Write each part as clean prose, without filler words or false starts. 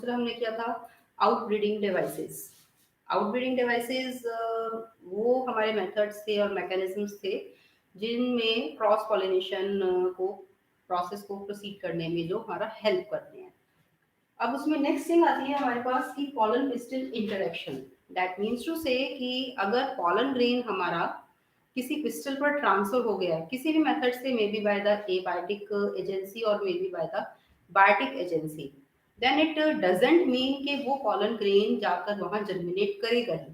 दूसरा हमने किया था आउटब्रीडिंग डिवाइसेस। आउटब्रीडिंग डिवाइसेस वो हमारे मेथड्स थे और मैकेनिज्म्स थे जिनमें क्रॉस पॉलिनेशन को प्रोसेस को प्रोसीड करने में जो हमारा हेल्प करते हैं। अब उसमें नेक्स्ट थिंग आती है हमारे पास कि pollen pistil interaction. That means to say कि अगर पॉलन ग्रेन हमारा किसी पिस्टल पर ट्रांसफर हो गया है किसी भी मेथड से, may be by the abiotic agency और may be by the biotic agency, then it doesn't mean कि वो पॉलन ग्रेन जाकर वहां जर्मिनेट करेगा ही।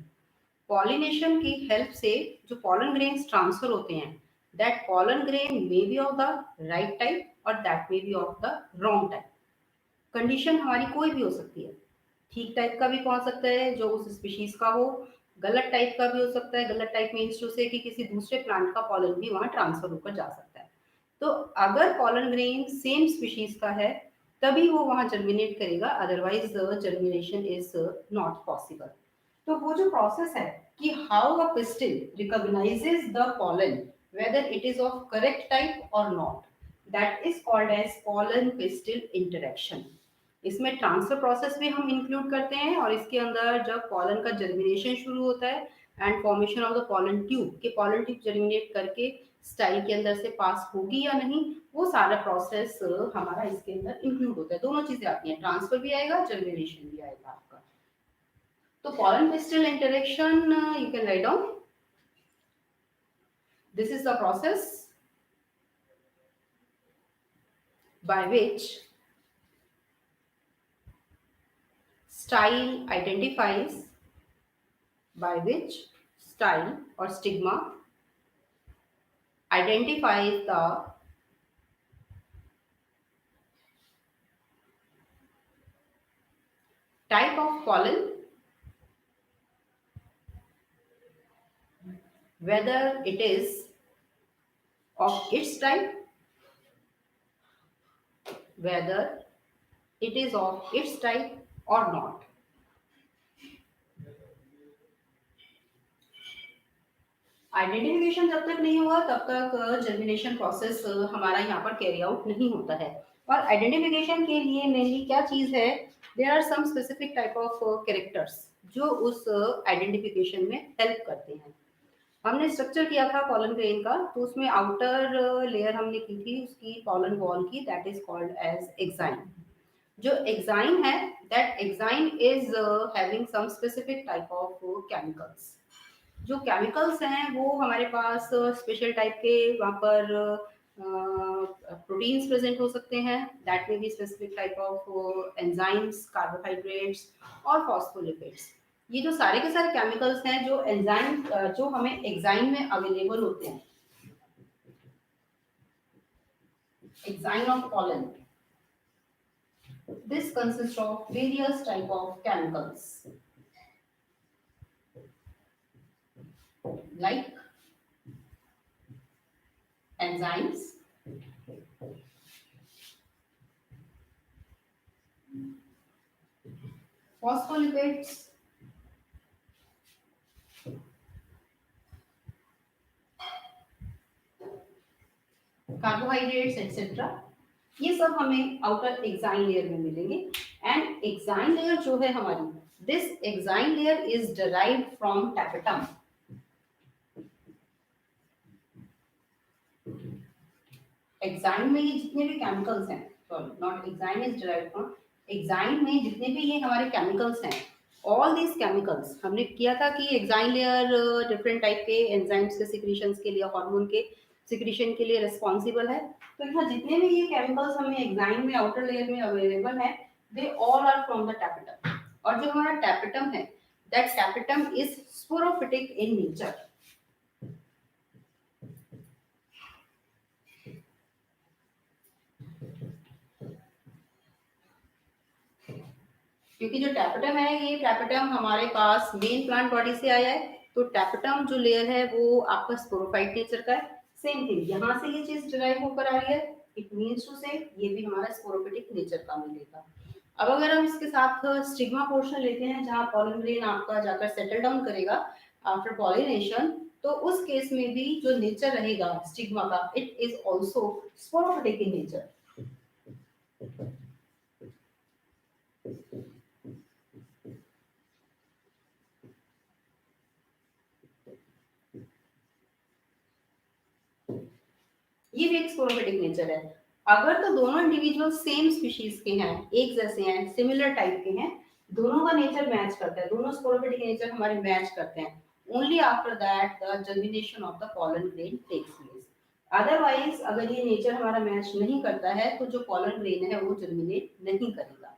पॉलिनेशन की हेल्प से जो पॉलन ग्रेन्स ट्रांसफर होते हैं, that pollen grain may be of the right type और that may be of the wrong type. Condition हमारी कोई भी हो सकती है, ठीक टाइप का भी पहुंच सकता है जो उस स्पीशीज का हो, गलत टाइप का भी हो सकता है। गलत टाइप मीन्स टू से कि किसी दूसरे प्लांट का पॉलन भी वहां ट्रांसफर होकर जा सकता है। तो अगर पॉलन ग्रेन सेम स्पीशीज का है तभी वो वहां जर्मिनेट करेगा, otherwise the germination is not possible. तो वो जो प्रोसेस है कि how a pistil recognises the pollen whether it is of correct type or not, that is called as pollen pistil interaction। इसमें ट्रांसफर प्रोसेस भी हम include करते हैं और इसके अंदर जब पॉलन का जर्मिनेशन शुरू होता है and formation of the pollen tube के पॉलन ट्यूब जर्मिनेट करके स्टाइल के अंदर से पास होगी या नहीं, वो सारा प्रोसेस हमारा इसके अंदर इंक्लूड होता है। दोनों चीजें आती हैं, ट्रांसफर भी आएगा, जर्मिनेशन भी आएगा आपका। तो pollen pistil interaction, you can write down, this is the process by which style identifies, by which style or stigma identifies the type of pollen, whether it is of its type, whether it is of its type or not। Identification जब तक नहीं हुआ तब तक germination process हमारा यहाँ पर carry out नहीं होता है। और आइडेंटिफिकेशन के लिए मेनली क्या चीज है, there are some specific type of characters जो उस आइडेंटिफिकेशन में हेल्प करते हैं। हमने स्ट्रक्चर किया था पॉलन ग्रेन का, तो उसमें आउटर लेयर हमने की थी उसकी पॉलन वॉल की, that is called as exine. जो एक्साइन है, that exine is having some specific type of chemicals. जो केमिकल्स हैं वो हमारे पास स्पेशल टाइप के वहाँ पर प्रोटीन्स प्रेजेंट हो सकते हैं, दैट में भी specific type of enzymes, carbohydrates और फॉस्फोलिपिड्स। ये जो सारे के सारे केमिकल्स हैं जो एंजाइम जो हमें एक्साइन में अवेलेबल होते हैं, exine of pollen, this consist of various type of chemicals like enzymes, phospholipids, carbohydrates etcetera. ये सब हमें आउटर एक्साइन लेयर में मिलेंगे। एंड एक्साइन लेयर जो है हमारी, this exine layer is derived from tapetum. Exine में ये जितने भी केमिकल्स हैं, sorry not exine is derived from, exine में जितने भी ये हमारे केमिकल्स हैं, ऑल दीज केमिकल्स, हमने किया था कि एक्साइन लेयर डिफरेंट टाइप के एंजाइम्स के सिक्रीशंस के लिए, हार्मोन के सिक्रीशन के लिए रिस्पॉन्सिबल है। तो यहाँ जितने भी ये केमिकल्स हमें एक्साइन में आउटर लेयर में अवेलेबल है, they all are from the tapetum. और जो हमारा टैपेटम है, that tapetum is sporophytic in nature. क्योंकि जो टैपेटम है, ये टैपेटम हमारे पास मेन प्लांट बॉडी से आया है, तो टैपेटम जो लेयर है वो आपका स्पोरोफाइट नेचर का है। सेम थिंग यहाँ से ये चीज डिराइव होकर आ रही है, इट मींस टू से ये भी हमारा स्पोरोफिटिक नेचर का मिलेगा। अब अगर हम इसके साथ स्टिग्मा पोर्शन लेते हैं जहाँ पॉलन ग्रेन आपका जाकर सेटल डाउन करेगा आफ्टर पॉलिनेशन, तो उस केस में भी जो नेचर रहेगा स्टिग्मा का, it is also sporophytic in nature. Specific sporophytic nature है। अगर तो दोनों इंडिविजुअल सेम स्पीशीज के हैं, एक जैसे हैं, सिमिलर टाइप के हैं, दोनों का नेचर मैच करता है, दोनों स्पोरोफिटिक नेचर हमारे मैच करते हैं, only after that the germination of the pollen grain takes place. Otherwise अगर ये नेचर हमारा मैच नहीं करता है तो जो पॉलन ग्रेन है वो जर्मिनेट नहीं करेगा।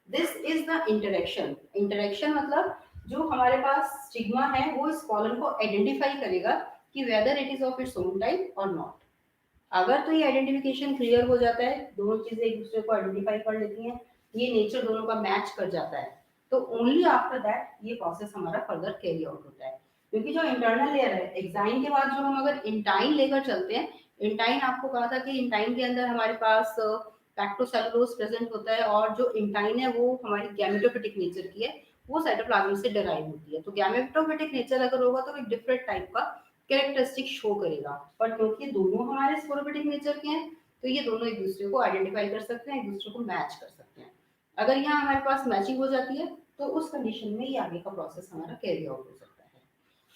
This is the interaction. Interaction मतलब जो हमारे पास स्टिग्मा है वो इस पॉलन को आइडेंटिफाई करेगा कि whether it is of its own type और नॉट। अगर तो ये आइडेंटिफिकेशन क्लियर हो जाता है, दोनों चीजें एक दूसरे को आइडेंटिफाई कर लेती हैं, ये नेचर दोनों का मैच कर जाता है, तो ओनली आफ्टर दैट ये प्रोसेस हमारा फर्दर कैरी आउट होता है। क्योंकि जो इंटरनल लेयर है, एक्साइन के बाद जो हम अगर इंटाइन लेकर चलते हैं, इंटाइन आपको कहा था कि इंटाइन के अंदर हमारे पास पैक्टोसेलुलोज प्रेजेंट होता है, और जो इंटाइन है वो हमारी गैमेटोफिटिक नेचर की है, वो साइटोप्लाज्म से डिराइव होती है। तो गैमेटोफिटिक नेचर अगर होगा तो एक डिफरेंट टाइप का कैरेक्टरिस्टिक शो करेगा, पर क्योंकि दोनों हमारे स्पोरोफिटिक नेचर के हैं तो ये दोनों एक दूसरे को आइडेंटिफाई कर सकते हैं, एक दूसरे को मैच कर सकते हैं। अगर यहाँ हमारे पास मैचिंग हो जाती है तो उस कंडीशन में ये आगे का प्रोसेस हमारा कैरी आउट हो सकता है।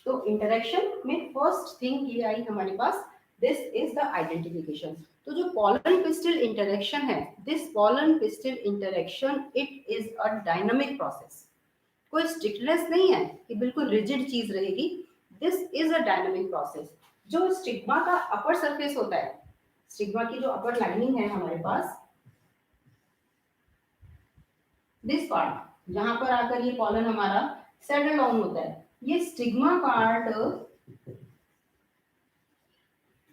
तो इंटरेक्शन में फर्स्ट थिंग ये आई हमारे पास, दिस इज द आइडेंटिफिकेशन। तो जो पॉलन पिस्टिल इंटरेक्शन है, this pollen pistil interaction it is a dynamic process. कोई स्ट्रिक्टनेस नहीं है कि बिल्कुल रिजिड चीज रहेगी, this is a dynamic process. जो स्टिग्मा का अपर सरफेस होता है, स्टिग्मा की जो अपर लाइनिंग है हमारे पास, दिस पार्ट जहां पर आकर ये पॉलन हमारा सेटल डाउन होता है, ये स्टिग्मा पार्ट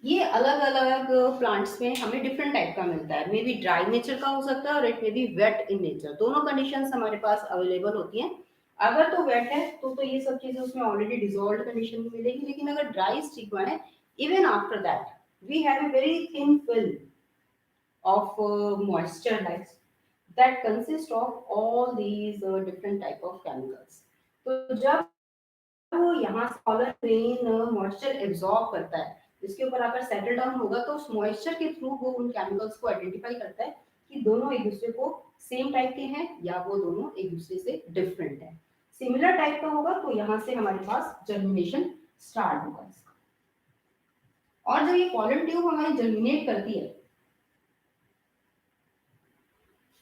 ये अलग अलग प्लांट्स में हमें डिफरेंट टाइप का मिलता है। मे बी ड्राई नेचर का हो सकता है और it may be wet in nature, दोनों कंडीशंस हमारे पास अवेलेबल होती हैं। अगर तो वेट है तो ये सब चीजें उसमें ऑलरेडी डिसॉल्व्ड कंडीशन में मिलेगी, लेकिन अगर ड्राई स्टिग्मा है, even after that we have a very thin film of moisture lights that consist of all these different type of chemicals. तो जब वो यहाँ से पॉलन ग्रेन मॉइस्चर एब्जॉर्ब करता है, इसके ऊपर आकर सेटल डाउन होगा, तो उस मॉइस्चर के थ्रू वो उन केमिकल्स को आइडेंटिफाई करता है कि दोनों एक दूसरे को सेम टाइप के हैं या वो दोनों एक दूसरे से डिफरेंट है। सिमिलर टाइप का होगा तो यहाँ से हमारे पास जर्मिनेशन स्टार्ट होगा इसका। और जब ये पॉलन ट्यूब हमारी जर्मिनेट करती है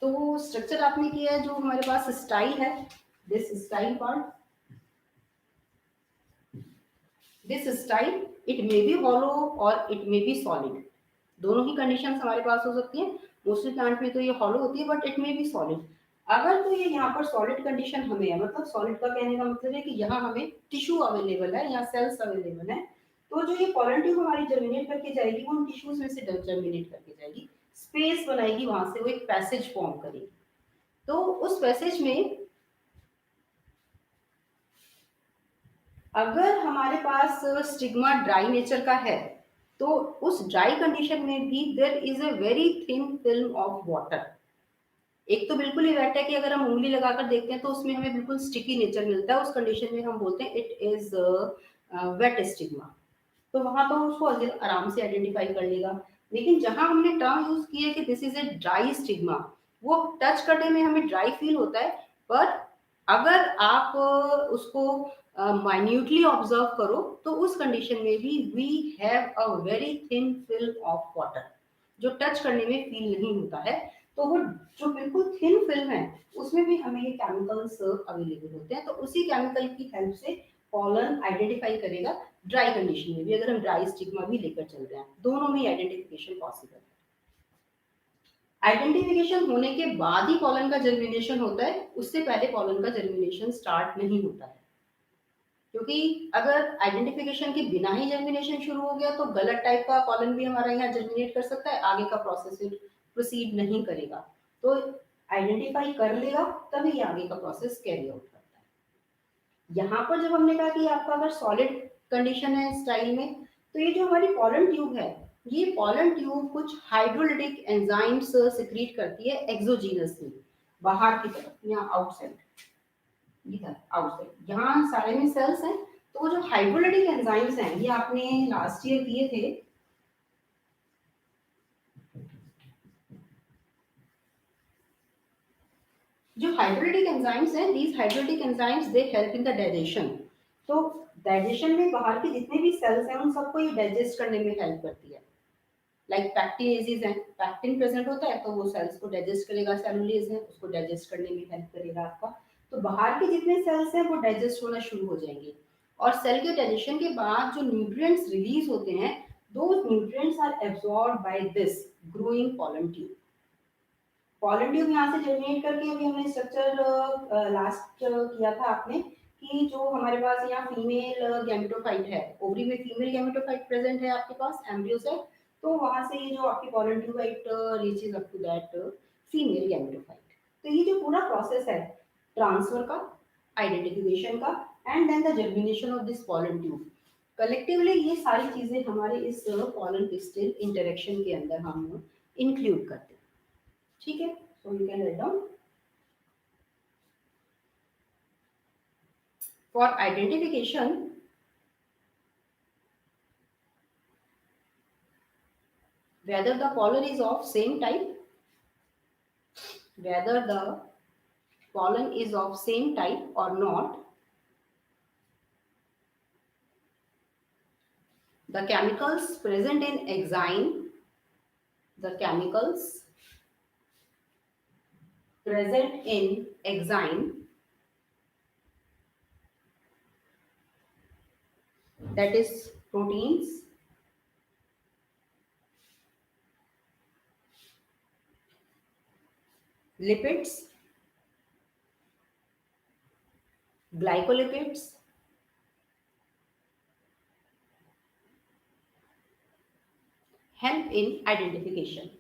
तो वो स्ट्रक्चर आपने किया है, जो हमारे पास स्टाइल है, this style part, this style it may B hollow और इट मे बी सॉलिड, दोनों ही कंडीशंस हमारे पास हो सकती हैं। मोस्टली प्लांट में तो ये हॉलो होती है but it may B solid. अगर तो ये यहाँ पर सॉलिड कंडीशन हमें है, मतलब सॉलिड का कहने का मतलब है कि यहाँ हमें टिश्यू अवेलेबल है, यहाँ सेल्स अवेलेबल है, तो जो ये पॉलन ट्यूब हमारी जर्मिनेट करके जाएगी वो उन टिश्यूज में से जर्मिनेट करके जाएगी, स्पेस बनाएगी, वहां से वो एक पैसेज फॉर्म करेगी। तो उस पैसेज में अगर हमारे पास स्टिग्मा ड्राई नेचर का है तो उस ड्राई कंडीशन में भी there is a very thin film of water. एक तो बिल्कुल ही वेट है कि अगर हम उंगली लगाकर देखते हैं तो उसमें हमें बिल्कुल स्टिकी नेचर मिलता है, उस कंडीशन में हम बोलते हैं इट इज वेट स्टिग्मा, तो वहां तो उसको आराम से आइडेंटिफाई कर लेगा। लेकिन जहां हमने टर्म यूज की है कि this is a dry stigma, वो टच करने में हमें ड्राई फील होता है, पर अगर आप उसको माइन्यूटली ऑब्जर्व करो तो उस कंडीशन में भी we have a very thin film of water, जो टच करने में फील नहीं होता है। तो वो जो बिल्कुल थिन फिल्म है उसमें भी हमें ये केमिकल्स अवेलेबल होते हैं, तो उसी केमिकल की हेल्प से पॉलन आइडेंटिफाई करेगा ड्राई कंडीशन में भी, अगर हम ड्राई स्टिग्मा भी लेकर चल रहे हैं, दोनों में आइडेंटिफिकेशन पॉसिबल है। आइडेंटिफिकेशन होने के बाद ही पॉलन का जर्मिनेशन होता है, उससे पहले पॉलन का जर्मिनेशन स्टार्ट नहीं होता है, क्योंकि अगर आइडेंटिफिकेशन के बिना ही जर्मिनेशन शुरू हो गया तो गलत टाइप का पॉलन भी हमारा यहाँ जर्मिनेट कर सकता है, आगे का प्रोसेस प्रोसीड नहीं करेगा। तो आइडेंटिफाई कर लेगा तभी आगे का प्रोसेस कैरी आउट करता है। यहाँ पर जब हमने कहा कि आपका अगर सॉलिड कंडीशन है स्टाइल में, तो ये जो हमारी पॉलन ट्यूब है, ये पॉलन ट्यूब कुछ हाइड्रोलिटिक एंजाइम्स सिक्रीट करती है एक्सोजीनसली, बाहर की तरफ, यहाँ आउटसाइड, इधर आउटसाइड, यहाँ सारे में सेल्स हैं, तो वो जो हाइड्रोलिटिक एंजाइम्स हैं ये आपने लास्ट ईयर किए थे, जो हाइड्रोलिटिक एंजाइम्स हैं, these hydrolytic enzymes they help in the digestion. तो डाइजेशन में बाहर के जितने भी सेल्स हैं उन सबको ये डाइजेस्ट करने में हेल्प करती है। लाइक पैक्टिनेजेस है, पैक्टिन प्रेजेंट होता है तो वो सेल्स को डाइजेस्ट करेगा, सेलुलेज है उसको डाइजेस्ट करने में हेल्प करेगा आपका। तो बाहर के जितने सेल्स हैं वो डाइजेस्ट होना शुरू हो जाएंगे, और सेल के डाइजेशन के बाद जो न्यूट्रिएंट्स रिलीज होते हैं, those nutrients are absorbed by this growing pollen tube। pollen tube यहाँ से जर्मिनेट करके, अभी हमने स्ट्रक्चर लास्ट किया था आपने कि जो हमारे पास यहाँ फीमेल गैमेटोफाइट है, ओवरी में फीमेल गैमेटोफाइट प्रेजेंट है आपके पास एम्ब्रियो से, तो वहां से ये जो आपकी pollen tubite reaches up to that female gametophyte. तो ये जो पूरा प्रोसेस है ट्रांसफर का, आइडेंटिफिकेशन का, and then the germination of this pollen tube, collectively ये सारी चीजें हमारे इस pollen pistil इंटरेक्शन के अंदर हम इंक्लूड करते हैं। ठीक है, सो you can write down for identification whether the pollen is of same type, whether the pollen is of same type or not, the chemicals present in exine, the chemicals present in exine, that is proteins, lipids, glycolipids, help in identification,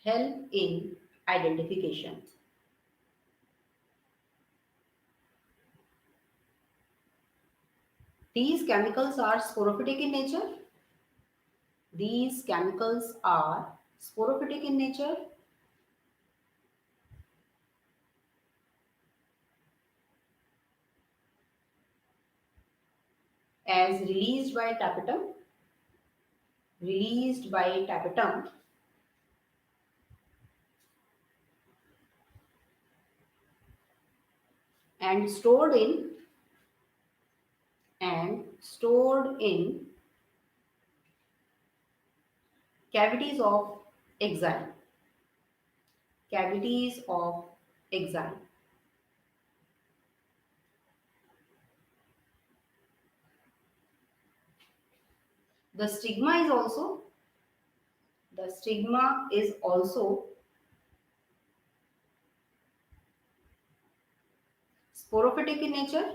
help in identification. These chemicals are sporophytic in nature. These chemicals are sporophytic in nature, as released by tapetum, released by tapetum, and stored in cavities of exile, cavities of exile. The stigma is also sporophytic in nature,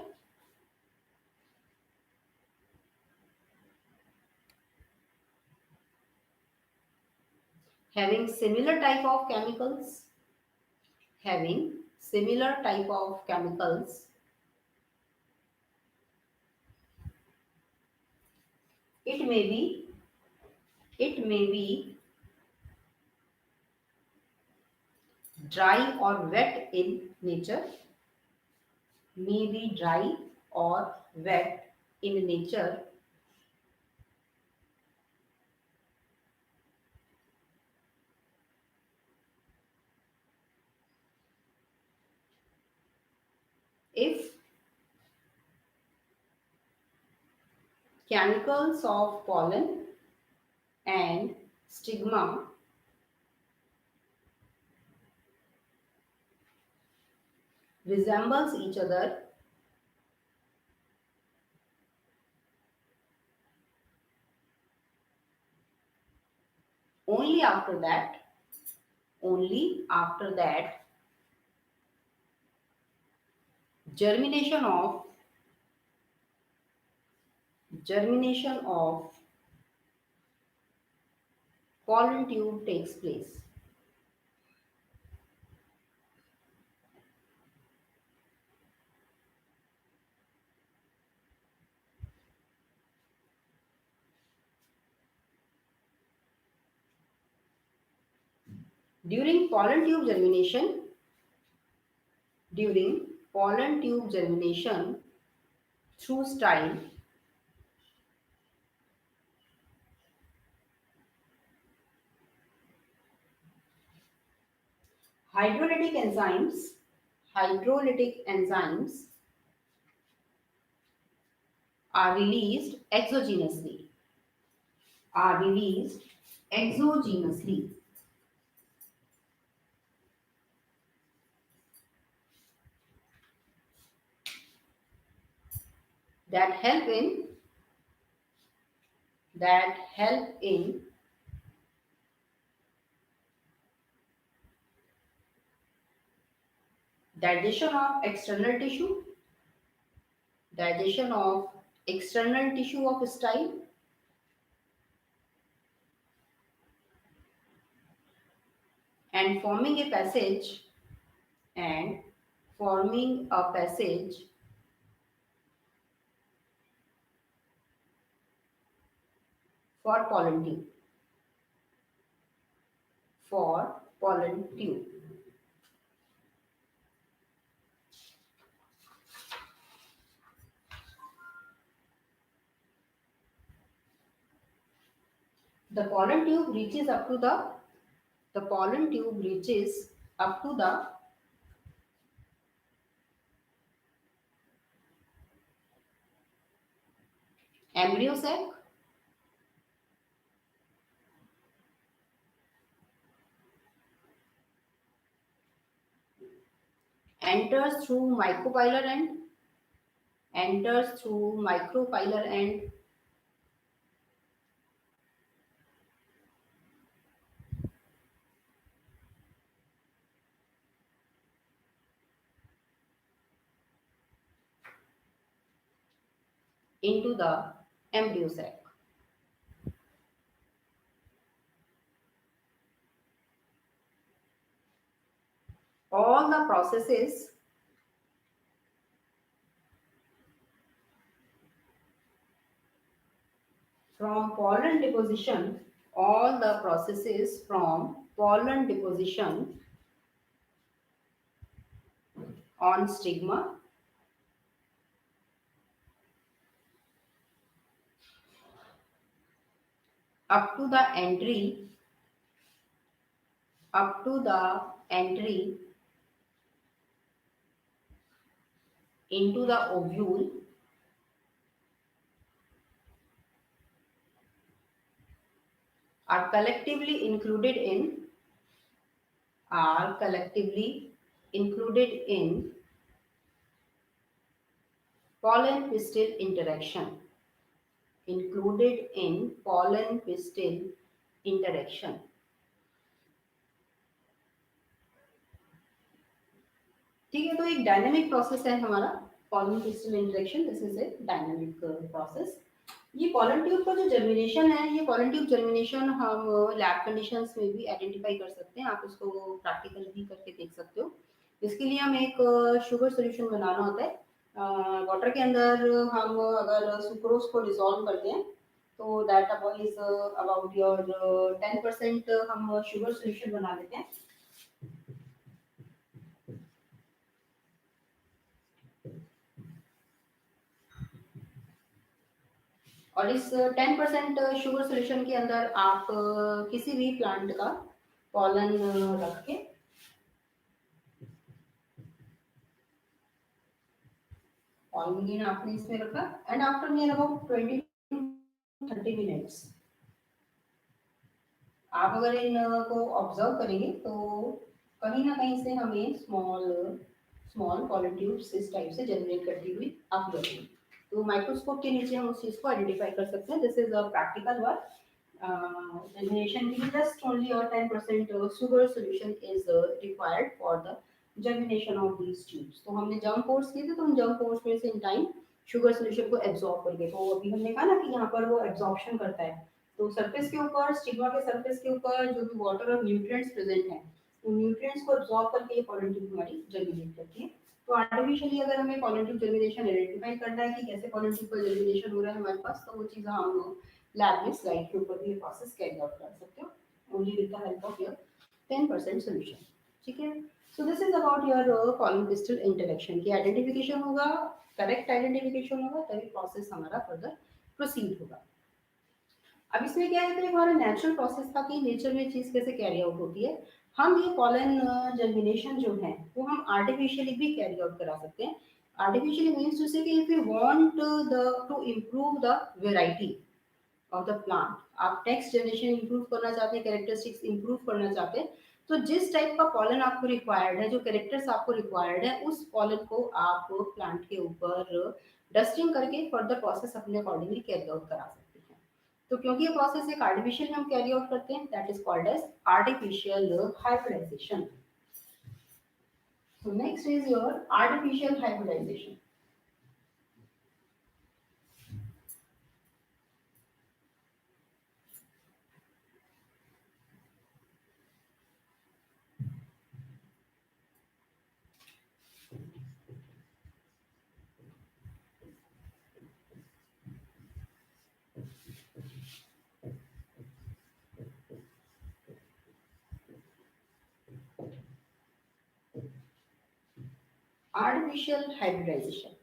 having similar type of chemicals, having similar type of chemicals. It may be, it may be dry or wet in nature, may be dry or wet in nature, if chemicals of pollen and stigma resembles each other, only after that, only after that, germination of pollen tube takes place. During pollen tube germination, during pollen tube germination through style, hydrolytic enzymes, hydrolytic enzymes are released exogenously, are released exogenously that help in that help in digestion of external tissue, digestion of external tissue of style, and and forming a passage for pollen tube. For pollen tube. The pollen tube reaches up to the pollen tube reaches up to the embryo sac, enters through micropylar end, enters through micropylar end, into the embryo sac. All the processes from pollen deposition, all the processes from pollen deposition on stigma up to the entry up to the entry into the ovule are collectively included in are collectively included in pollen pistil interaction, included in pollen pistil interaction. ठीक है, तो एक dynamic process है हमारा pollen pistil interaction, this is a dynamic process. ये pollen tube का जो germination है, ये पॉलन ट्यूब जर्मिनेशन हम लैब कंडीशंस में भी आइडेंटिफाई कर सकते हैं. आप इसको प्रैक्टिकल भी करके देख सकते हो. इसके लिए हम एक शुगर सोल्यूशन बनाना होता है. वाटर के अंदर हम अगर सुक्रोज को डिसॉल्व करते हैं तो दैट इज अबाउट योर 10% हम शुगर सोल्यूशन बना लेते हैं. और इस 10% शुगर सोल्यूशन के अंदर आप किसी भी प्लांट का पॉलन रख के पॉलन आपने इसमें रखा and after near about 20 to 30 minutes आप अगर इन को ऑब्जर्व करेंगे तो कहीं ना कहीं से हमें स्मॉल स्मॉल पॉलन ट्यूब्स इस टाइप से जनरेट करती हुई आप लगेंगी. तो माइक्रोस्कोप के नीचे हम उस चीज को आइडेंटिफाई कर सकते हैं. This is a practical work. Germination के लिए just only or 10% sugar solution is required for the germination of these tubes. तो हमने जर्म पोर्स किए थे, तो उन जर्म पोर्स में से इन टाइम शुगर सोल्यूशन को एब्जॉर्ब करके, तो अभी हमने कहा ना कि यहाँ पर वो एब्जॉर्प्शन करता है. तो सरफेस के ऊपर, स्टिग्मा के सरफेस के ऊपर जो भी वाटर और न्यूट्रिएंट्स प्रेजेंट हैं, उन न्यूट्रिएंट्स को एब्जॉर्ब करके ये पॉलन ट्यूब हमारी जर्मिनेट करती है. तो आर्टिफिशियली अगर हमें पॉलन ट्यूब जर्मिनेशन आइडेंटिफाई करना है कि कैसे पॉलन ट्यूब का जर्मिनेशन हो रहा है हमारे पास, तो वो चीज़ हम लैब में स्लाइड के ऊपर भी ये प्रोसेस कैरी आउट कर सकते हो, only with the help of your 10% solution. ठीक है. So this is about your pollen pistil interaction की आइडेंटिफिकेशन होगा, करेक्ट आइडेंटिफिकेशन होगा, तभी प्रोसेस हमारा फर्दर प्रोसीड होगा. अब इसमें क्या है कि हमारा नेचुरल प्रोसेस था कि नेचर में चीज़ कैसे कैरी आउट होती है. हम ये पॉलन जर्मिनेशन जो है वो हम आर्टिफिशियली भी कैरी आउट करा सकते हैं. आर्टिफिशियली मीन्स टू से कि if you want the two improve the variety, of the plant, आप टेक्स्ट जनरेशन इंप्रूव करना चाहते हैं, कैरेक्टरिस्टिक्स इंप्रूव करना चाहते हैं, तो जिस टाइप का पॉलन आपको रिक्वायर्ड है, जो कैरेक्टर्स आपको रिक्वायर्ड है, उस पॉलन को आप प्लांट के ऊपर डस्टिंग करके फर्दर प्रोसेस अपने अकॉर्डिंगली कैरी आउट करा सकते हैं। तो क्योंकि ये प्रोसेस एक आर्टिफिशियल हम कैरी आउट करते हैं, that is called as artificial hybridization. So next is your artificial hybridization. Artificial hybridization,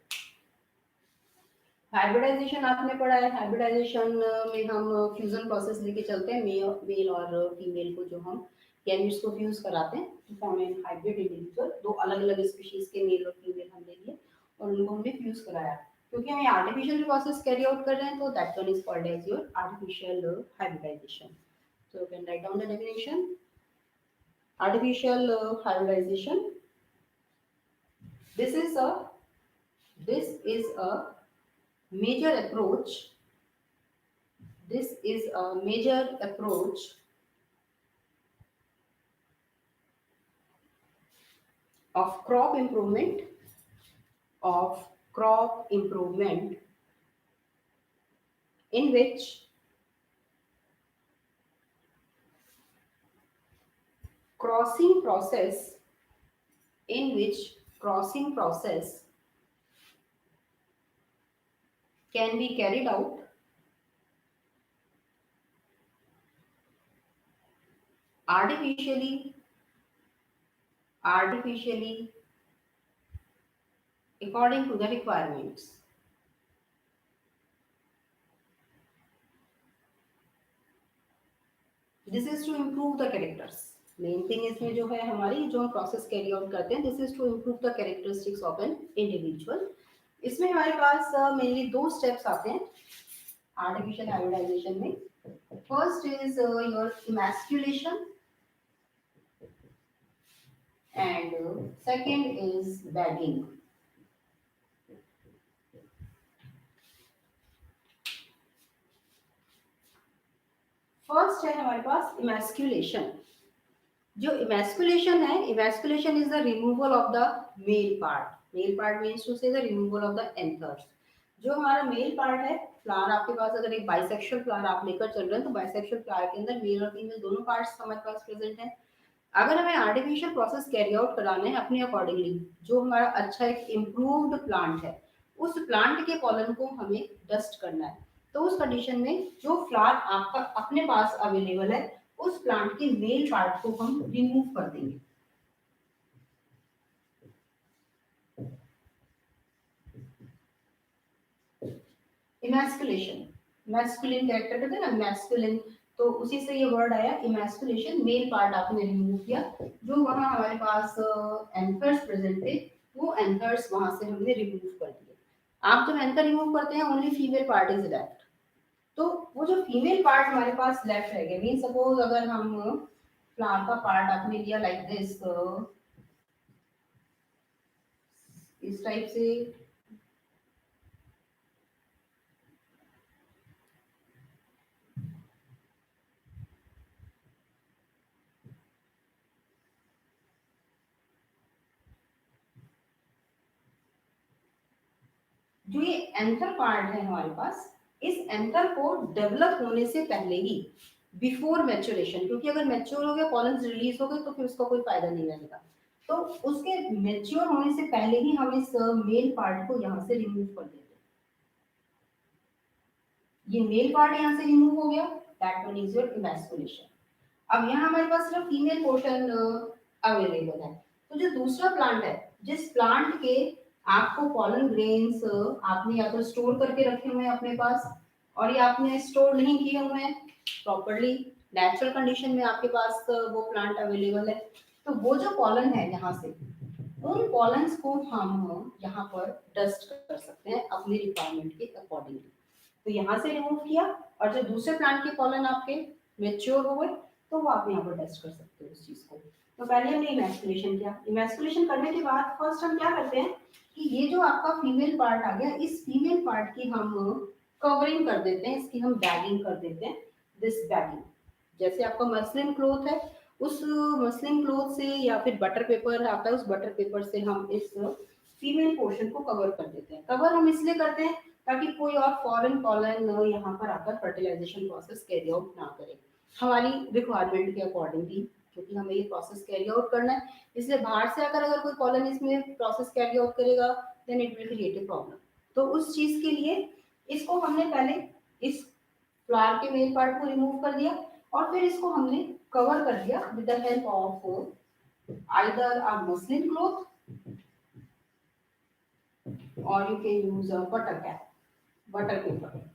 hybridization आपने पढ़ा है। हाइब्रिडाइजेशन में हम फ्यूजन प्रोसेस लेके चलते हैं, मेल और फीमेल को जो हम गैमेट्स को फ्यूज कराते हैं to form an hybrid individual. दो अलग अलग स्पीशीज के मेल और फीमेल हमने लिए और उनको हमने फ्यूज कराया। क्योंकि हम आर्टिफिशियल प्रोसेस कैरी आउट कर रहे हैं, तो that one is called as your artificial hybridization. So you can write down the definition. Artificial hybridization, this is a this is a major approach, this is a major approach of crop improvement in which crossing process in which crossing process can be carried out artificially according to the requirements. This is to improve the characters. Main thing इसमें जो है हमारी जो हम process carry out करते हैं, this is to improve the characteristics of an individual. इसमें हमारे पास मेनली दो स्टेप्स आते हैं आर्टिफिशियल हाइब्रिडाइजेशन में। First is your emasculation and second is bagging. First है हमारे पास इमैस्कुलेशन। जो इमैस्कुलेशन है, emasculation is the removal of the male part. Male part means to say the removal of the anthers. जो हमारा male part है, flower आपके पास अगर एक बाइसेक्सुअल फ्लावर आप लेकर चल रहे हैं, तो बाइसेक्सुअल फ्लावर के अंदर मेल और फीमेल दोनों पार्ट्स हमारे पास प्रेजेंट है। अगर हमें आर्टिफिशियल प्रोसेस कैरी आउट कराना है अपने अकॉर्डिंगली, जो हमारा अच्छा एक इम्प्रूव्ड प्लांट है, उस प्लांट के पॉलन को हमें डस्ट करना है। तो उस कंडीशन में जो फ्लावर आपका अपने पास अवेलेबल है, उस प्लांट के मेल पार्ट को हम रिमूव कर देंगे। इमैस्कुलेशन, मैस्कुलिन कैरेक्टर कहते हैं ना, मैस्कुलिन, तो उसी से ये वर्ड आया इमैस्कुलेशन। मेल पार्ट आपने रिमूव किया, जो वहां हमारे पास एंथर्स प्रेजेंट थे, वो एंथर्स वहां से हमने रिमूव कर दिए। आप जब एंथर रिमूव करते हैं, only female part is left. तो वो जो फीमेल पार्ट हमारे पास लेफ्ट रह गया, मीन सपोज अगर हम फ्लावर का पार्ट आपने लिया लाइक दिस, इस टाइप से, जो ये एंथर पार्ट है हमारे पास, इस एंथर को डेवलप होने से पहले ही, बिफोर मैच्योरेशन, क्योंकि अगर मैच्योर हो गया, पॉलन्स रिलीज हो गए, तो फिर उसका कोई फायदा नहीं रहेगा। तो उसके मैच्योर होने से पहले ही हम इस मेल पार्ट को यहाँ से रिमूव कर देते हैं। ये मेल पार्ट यहाँ से रिमूव हो गया, that one is your emasculation. अब यहाँ हमारे पास सिर्फ फीमेल पोर्शन अवेलेबल है। तो जो दूसरा प्लांट है, जिस प्लांट के आपको पॉलन ग्रेन्स आपने या तो स्टोर करके रखे हुए हैं अपने पास, और ये आपने स्टोर नहीं किए हुए हैं प्रॉपर्ली, नेचुरल कंडीशन में आपके पास वो प्लांट अवेलेबल है, तो वो जो पॉलन है यहाँ से, उन पॉलन्स को हम यहाँ पर डस्ट कर सकते हैं अपनी रिक्वायरमेंट के अकॉर्डिंगली। तो यहाँ से रिमूव किया, और जो दूसरे प्लांट के पॉलन आपके मेच्योर हो गए तो वो आप यहाँ पर डस्ट कर सकते हो उस चीज को। तो पहले हमने इमेस्कुलेशन किया। इमेस्कुलेशन करने के बाद फर्स्ट हम क्या करते हैं कि ये जो आपका फीमेल पार्ट आ गया, इस फीमेल पार्ट की हम कवरिंग कर देते हैं, इसकी हम बैगिंग कर देते हैं। दिस बैगिंग, जैसे आपका मसलिन क्लोथ है, उस मसलिन क्लोथ से या फिर बटर पेपर आता है, उस बटर पेपर से हम इस फीमेल पोर्शन को कवर कर देते हैं। कवर हम इसलिए करते हैं ताकि कोई और फॉरेन पॉलन यहाँ पर आकर फर्टिलाइजेशन प्रोसेस कैरी आउट ना करे, हमारी रिक्वायरमेंट के अकॉर्डिंगली, क्योंकि हमें ये प्रोसेस कैरी आउट करना है। इसलिए बाहर से आकर अगर कोई पॉलन इसमें प्रोसेस कैरी आउट करेगा then it will create a problem. तो उस चीज के लिए इसको हमने पहले इस फ्लावर के मेल पार्ट को रिमूव कर दिया, और फिर इसको हमने कवर कर दिया with the help of either a muslin cloth और you can use a butter cap, butter paper.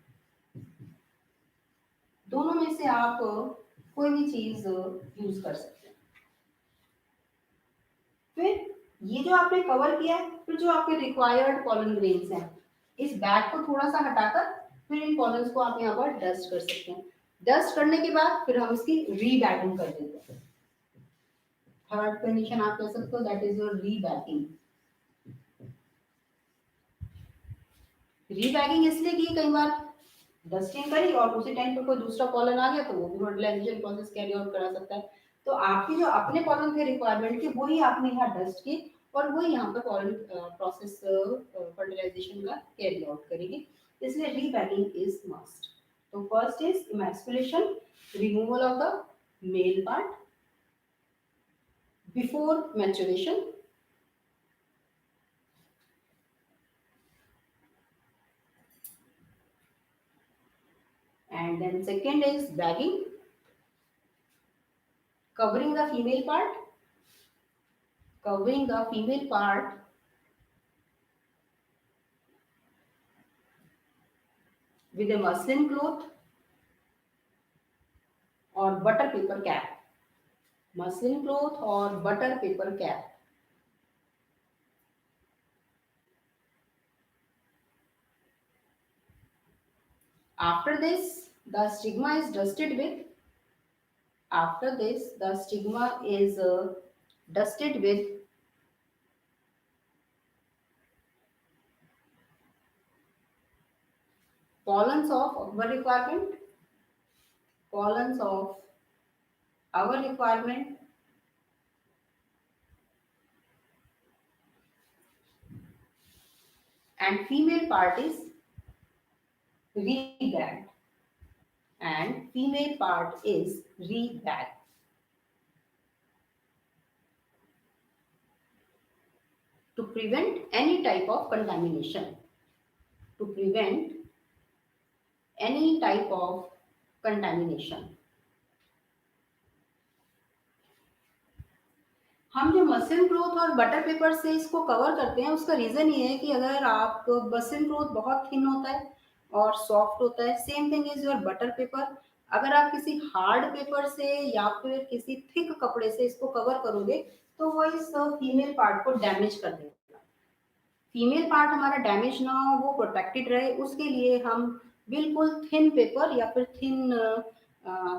दोनों में से आप कोई भी चीज यूज कर सकते हैं। फिर ये जो आपने कवर किया है, फिर जो आपके रिक्वायर्ड पॉलन ग्रेन्स हैं, इस बैग को थोड़ा सा हटाकर फिर इन पॉलन्स को आप यहाँ पर डस्ट कर सकते हैं। डस्ट करने के बाद फिर हम इसकी रीबैगिंग कर देते हैं। थर्ड कंडीशन आप कह सकते हो दैट इज योर रीबैगिंग। रीबैगिंग इसलिए की कई बार डस्टिंग करी और उसी टाइम पे कोई दूसरा पॉलन आ गया तो वो भी फर्टिलाइजेशन प्रोसेस कैरी आउट करा सकता है। तो आपकी जो अपने पॉलन के रिक्वायरमेंट की वही आपने यहाँ डस्ट की, और वही यहाँ पे पॉलन प्रोसेस फर्टिलाइजेशन का कैरी आउट करेगी। इसलिए रीबैगिंग इज मस्ट। तो first is emasculation, removal of the male part before maturation, and then second is bagging, covering the female part, covering the female part with a muslin cloth or butter paper cap, muslin cloth or butter paper cap. After this the stigma is dusted with, after this the stigma is dusted with pollens of our requirement, pollens of our requirement, and female part is rebagged, and female part is rebagged. To prevent any type of contamination, to prevent any type of contamination. हम जो muslin cloth और butter paper से इसको cover करते हैं उसका reason ये है कि अगर आप मसलिन क्लॉथ बहुत थिन होता है और सॉफ्ट होता है, same thing is your butter paper. अगर आप किसी हार्ड पेपर से या फिर किसी थिक कपड़े से इसको कवर करोगे तो वो इस फीमेल पार्ट को डैमेज कर देगा। फीमेल पार्ट हमारा डैमेज ना हो, वो प्रोटेक्टेड रहे, उसके लिए हम बिल्कुल थिन पेपर या फिर थिन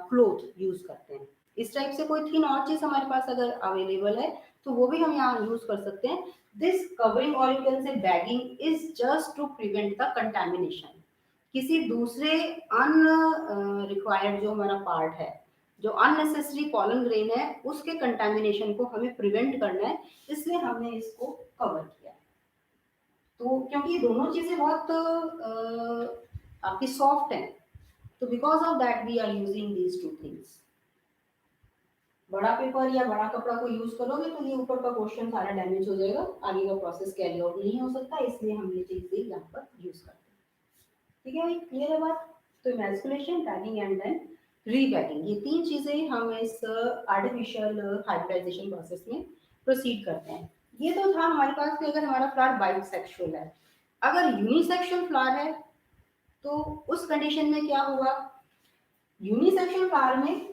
क्लॉथ यूज करते हैं। इस टाइप से कोई थिन और चीज हमारे पास अगर अवेलेबल है तो वो भी हम यहाँ यूज कर सकते हैं। दिस कवरिंग और you can say bagging is just to prevent the contamination. किसी दूसरे अन रिक्वायर्ड जो हमारा पार्ट है, जो अननेसेसरी पॉलन ग्रेन है, उसके कंटेमिनेशन को हमें प्रिवेंट करना है, इसलिए हमने इसको कवर किया। तो क्योंकि दोनों चीजें बहुत आपकी सॉफ्ट हैं, तो because of that we are using these two things. बड़ा पेपर या बड़ा कपड़ा को यूज करोगे तो ये ऊपर का पोर्शन सारा डैमेज हो जाएगा, आगे का प्रोसेस कैरी आउट नहीं हो सकता, इसलिए हम ये चीजें यहाँ पर यूज करते हैं। ठीक है भाई, क्लियर है बात? तो इमेस्कुलेशन, टैगिंग एंड देन रीबैगिंग, ये तीन चीजें हम इस आर्टिफिशियल हाइब्रिडाइजेशन प्रोसेस में प्रोसीड करते हैं। ये तो था हमारे पास कि अगर हमारा फ्लावर बाइसेक्सुअल है। अगर यूनिसेक्सुअल फ्लावर है तो उस कंडीशन में क्या होगा? यूनिसेक्सुअल फ्लावर में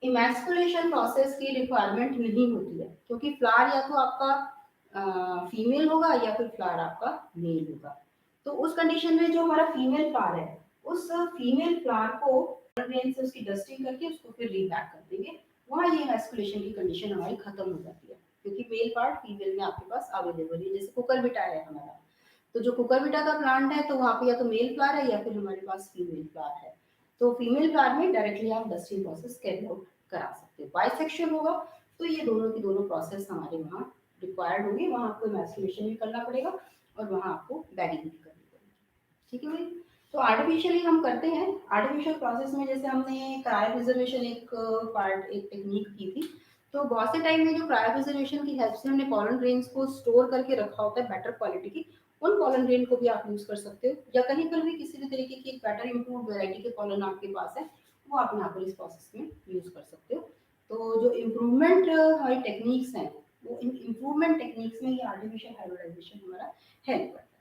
इमेस्कुलेशन प्रोसेस की रिक्वायरमेंट नहीं होती है, क्योंकि फ्लावर या तो आपका फीमेल होगा या फिर फ्लावर आपका मेल होगा। तो उस कंडीशन में जो हमारा फीमेल फ्लावर है उस फीमेल फ्लावर को रेन से उसकी डस्टिंग करके उसको फिर रीबैक कर देंगे। वहाँ ये एस्कुलेशन की कंडीशन हमारी खत्म हो जाती है, क्योंकि मेल पार्ट फीमेल में आपके पास अवेलेबल है। जैसे कुकुरबिटा है हमारा, तो जो कुकुरबिटा का प्लांट है तो वहाँ पे या तो मेल फ्लावर है या फिर हमारे पास फीमेल फ्लावर है। तो फीमेल फ्लावर में डायरेक्टली आप डस्टिंग प्रोसेस कैरी आउट करा सकते हो। बाइसेक्शन होगा तो ये दोनों की दोनों प्रोसेस हमारे वहाँ रिक्वायर्ड होंगे, वहाँ आपको इमेस्कुलेशन भी करना पड़ेगा और वहाँ आपको बैगिंग भी करनी पड़ेगी। ठीक है भाई। तो आर्टिफिशियली हम करते हैं, आर्टिफिशियल प्रोसेस में जैसे हमने क्रायो प्रिजर्वेशन एक पार्ट एक टेक्निक की थी। तो बहुत से टाइम में जो क्रायो प्रिजर्वेशन की हेल्प से हमने पॉलन ग्रेन्स को स्टोर करके रखा होता है बेटर क्वालिटी की, उन पॉलन ग्रेन को भी आप यूज कर सकते हो, या कहीं पर भी किसी भी तरीके की एक बेटर इम्प्रूव वैरायटी के पॉलन आपके पास है, वो आप यहाँ पर इस प्रोसेस में यूज कर सकते हो। तो जो इम्प्रूवमेंट हमारी टेक्निक्स हैं, वो इन इम्प्रूवमेंट टेक्निक्स में ये आर्टिफिशियल हाइब्रिडाइजेशन हमारा हेल्प करता है।